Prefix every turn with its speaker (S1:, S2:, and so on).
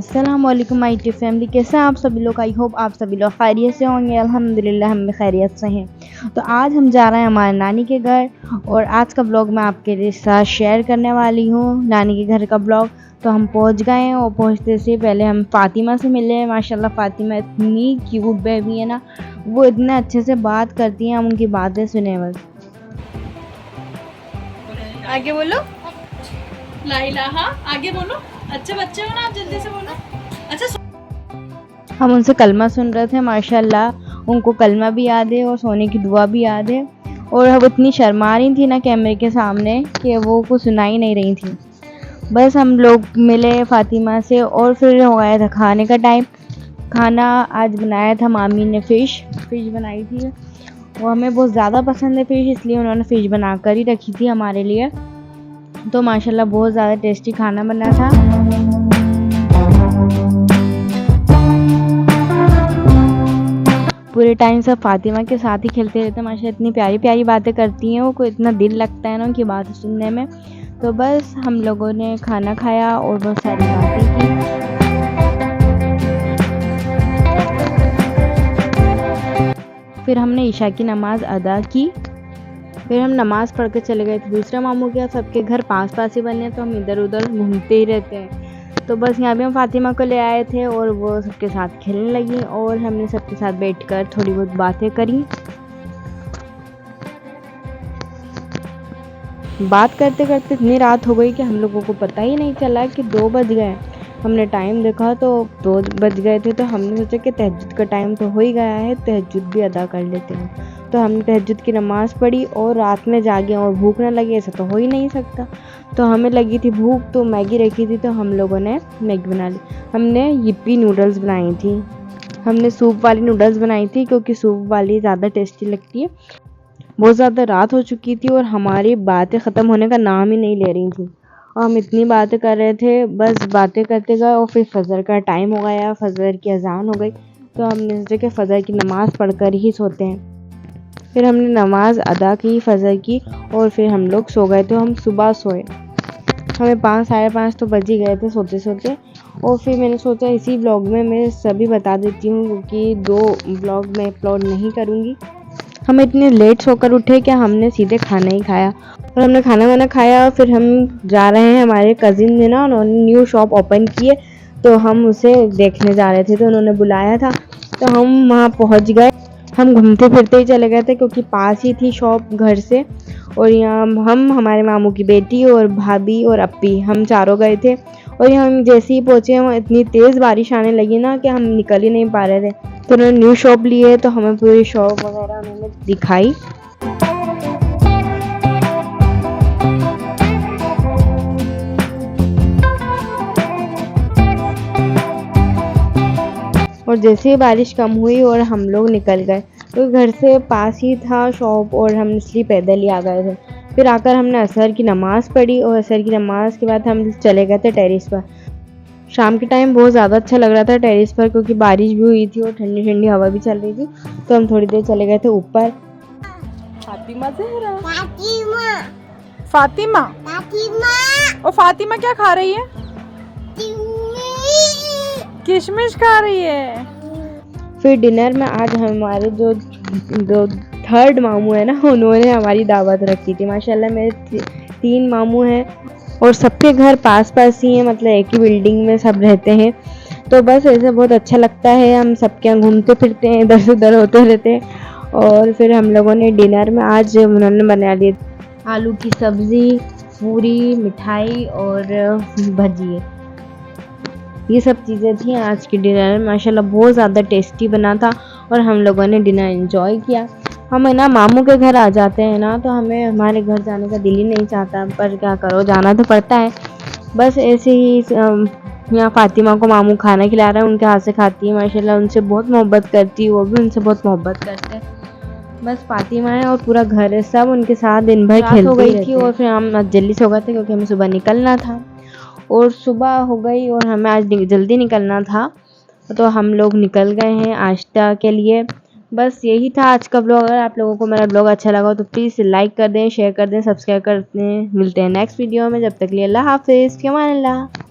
S1: अस्सलामुअलैकुम my dear family, कैसे हैं आप सभी लोग। आई होप आप सभी लोग खैरियत से होंगे। अल्हम्दुलिल्लाह हम भी खैरियत से हैं। तो आज हम जा रहे हैं हमारे नानी के घर और आज का ब्लॉग मैं आपके साथ शेयर करने वाली हूँ, नानी के घर का ब्लॉग। तो हम पहुँच गए हैं और पहुँचते से पहले हम फ़ातिमा से मिले हैं। माशाल्लाह फ़ातिमा इतनी क्यूट बेबी है ना, वो इतने अच्छे से बात करती हैं, हम उनकी बातें सुने बस।
S2: आगे बोलो ला इलाहा, आगे बोलो। अच्छे बच्चे हो ना आप, जल्दी से बोलो। अच्छा,
S1: हम उनसे कलमा सुन रहे थे। माशाल्लाह उनको कलमा भी याद है और सोने की दुआ भी याद है। और वो इतनी शर्मा रही थी ना कैमरे के सामने कि वो कुछ सुना ही नहीं रही थी। बस हम लोग मिले फ़ातिमा से और फिर हो गया था खाने का टाइम। खाना आज बनाया था मामी ने, फ़िश बनाई थी। वो हमें बहुत ज़्यादा पसंद है फ़िश, इसलिए उन्होंने फ़िश बना कर ही रखी थी हमारे लिए। तो माशाल्लाह बहुत ज़्यादा टेस्टी खाना बना था। पूरे टाइम सब फ़ातिमा के साथ ही खेलते रहते हैं। माशाल्लाह इतनी प्यारी प्यारी बातें करती हैं वो, को इतना दिल लगता है ना उनकी बातें सुनने में। तो बस हम लोगों ने खाना खाया और बहुत सारी बातें की। फिर हमने ईशा की नमाज़ अदा की। फिर हम नमाज़ पढ़ के चले गए थे दूसरे मामू के। सबके घर पास पास ही बने, तो हम इधर उधर घूमते ही रहते हैं। तो बस यहाँ पे हम फ़ातिमा को ले आए थे और वो सबके साथ खेलने लगी और हमने सबके साथ बैठकर थोड़ी बहुत बातें करी। बात करते करते इतनी रात हो गई कि हम लोगों को पता ही नहीं चला कि 2 बज गए। हमने टाइम देखा तो 2 बज गए थे। तो हमने सोचा कि तहज्जुद का टाइम तो हो ही गया है, तहज्जुद भी अदा कर लेते हैं। तो हमने तहज्जुद की नमाज़ पढ़ी और रात में जागे और भूख न लगे, ऐसा तो हो ही नहीं सकता। तो हमें लगी थी भूख, तो मैगी रखी थी तो हम लोगों ने मैगी बना ली। हमने यिप्पी नूडल्स बनाई थी। हमने सूप वाली नूडल्स बनाई थी क्योंकि सूप वाली ज़्यादा टेस्टी लगती है। बहुत ज़्यादा रात हो चुकी थी और हमारी बातें ख़त्म होने का नाम ही नहीं ले रही थी। और हम इतनी बातें कर रहे थे, बस बातें करते गए और फिर फ़जर का टाइम हो गया, फ़जर की अज़ान हो गई। तो हमने सोचा कि फ़जर की नमाज़ पढ़कर ही सोते हैं। फिर हमने नमाज़ अदा की फ़जर की और फिर हम लोग सो गए। तो हम सुबह सोए, हमें 5 साढ़े 5 तो बज ही गए थे सोते सोते। और फिर मैंने सोचा इसी ब्लॉग में मैं सभी बता देती हूँ, क्योंकि 2 ब्लॉग मैं अपलोड नहीं करूँगी। हम इतने लेट सोकर उठे कि हमने सीधे खाना ही खाया और हमने खाना वाना खाया। फिर हम जा रहे हैं, हमारे कज़िन ने ना, उन्होंने न्यू शॉप ओपन की है तो हम उसे देखने जा रहे थे। तो उन्होंने बुलाया था तो हम वहाँ पहुँच गए। हम घूमते फिरते ही चले गए थे क्योंकि पास ही थी शॉप घर से। और यहाँ हम, हमारे मामू की बेटी और भाभी और अप्पी, हम चारों गए थे। और यहाँ हम जैसे ही पहुँचे वहाँ इतनी तेज़ बारिश आने लगी ना कि हम निकल ही नहीं पा रहे थे। तो उन्होंने न्यू शॉप ली है तो हमें पूरी शॉप वगैरह उन्होंने दिखाई। और जैसे ही बारिश कम हुई और हम लोग निकल गए, तो घर से पास ही था शॉप और हम इसलिए पैदल ही आ गए थे। फिर आकर हमने असर की नमाज़ पढ़ी और असर की नमाज़ के बाद हम चले गए थे टेरेस पर। शाम के टाइम बहुत ज़्यादा अच्छा लग रहा था टेरेस पर, क्योंकि बारिश भी हुई थी और ठंडी ठंडी हवा भी चल रही थी। तो हम थोड़ी देर चले गए थे ऊपर।
S2: फातिमा ज़हरा, फातिमा और फातिमा क्या खा रही है? किशमिश खा रही है।
S1: फिर डिनर में आज हमारे जो थर्ड मामू है ना, उन्होंने हमारी दावत रखी थी। माशाल्लाह मेरे 3 मामू हैं और सबके घर पास पास ही हैं, मतलब एक ही बिल्डिंग में सब रहते हैं। तो बस ऐसे बहुत अच्छा लगता है, हम सबके यहाँ घूमते फिरते हैं, इधर उधर होते रहते हैं। और फिर हम लोगों ने डिनर में आज उन्होंने बना लिए आलू की सब्ज़ी, पूरी, मिठाई और भजिए। ये सब चीज़ें थी आज की डिनर में। माशाल्लाह बहुत ज़्यादा टेस्टी बना था और हम लोगों ने डिनर एंजॉय किया। हम है ना मामू के घर आ जाते हैं ना, तो हमें हमारे घर जाने का दिल ही नहीं चाहता, पर क्या करो, जाना तो पड़ता है। बस ऐसे ही यहाँ फ़ातिमा को मामू खाना खिला रहा है, उनके हाथ से खाती है। माशाल्लाह उनसे बहुत मोहब्बत करती है, वो भी उनसे बहुत मोहब्बत करते हैं। बस फातिमा है और पूरा घर है, सब उनके साथ दिन भर खेलती हो गई थी और फिर हम जल्दी सो गए थे क्योंकि हमें सुबह निकलना था। और सुबह हो गई और हमें आज जल्दी निकलना था, तो हम लोग निकल गए हैं आश्ता के लिए। बस यही था आज का ब्लॉग। अगर आप लोगों को मेरा ब्लॉग अच्छा लगा तो प्लीज़ लाइक कर दें, शेयर कर दें, सब्सक्राइब कर दें। मिलते हैं नेक्स्ट वीडियो में, जब तक के लिए अल्लाह हाफिज़, फ़ी अमान अल्लाह।